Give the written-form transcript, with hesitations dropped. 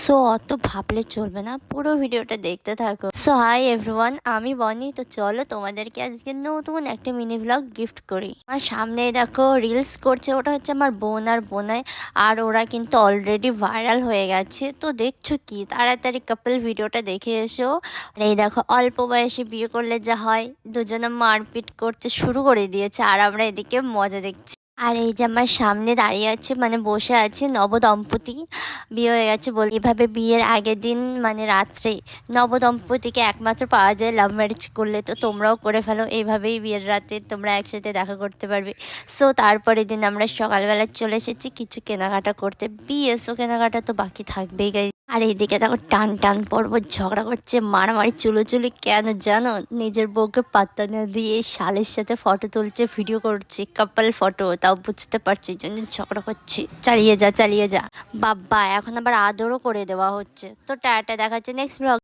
So অত ভাবলে চলবে না, পুরো ভিডিওটা দেখতে থাকো। সো হাই এভরিওয়ান, আমি বনি। তো চলো তোমাদেরকে আজকে নতুন একটা মিনি ব্লগ গিফট করি। আমার সামনে দেখো রিলস করছে, ওটা হচ্ছে আমার বোন আর বোনাই। আর ওরা কিন্তু অলরেডি ভাইরাল হয়ে গেছে। তো দেখছো কি, তাড়াতাড়ি কাপল ভিডিওটা দেখে এসো। আর এই দেখো, অল্প বয়সে বিয়ে করলে যা হয়, দুজনে মারপিট করতে শুরু করে দিয়েছে আর আমরা এদিকে মজা দেখছি। আর এই যে আমার সামনে দাঁড়িয়ে আছে, মানে বসে আছে নবদম্পতি। বিয়ে হয়ে গেছে বলে এভাবে বিয়ের আগের দিন মানে রাত্রে নবদম্পতিকে একমাত্র পাওয়া যায় লাভ ম্যারেজ করলে। তো তোমরাও করে ফেলো, এইভাবেই বিয়ের রাতে তোমরা একসাথে দেখা করতে পারবে। সো তারপরের দিন আমরা সকালবেলা চলে এসেছি কিছু কেনাকাটা করতে। বিয়ে সো কেনাকাটা তো বাকি থাকবেই গাই। আর এইদিকে দেখো টান টান পর্ব ঝগড়া করছে, মারামারি চুলোচুলি। কেন জানো? নিজের বউকে পাত্তা না দিয়ে শালের সাথে ফটো তুলছে, ভিডিও করছে, কাপল ফটো। তাও বুঝতে পারছি জন্য ঝগড়া করছে। চালিয়ে যা চালিয়ে যা। বাবা, এখন আবার আদরও করে দেওয়া হচ্ছে। তো টাটা, দেখা হচ্ছে নেক্সট ব্লগ।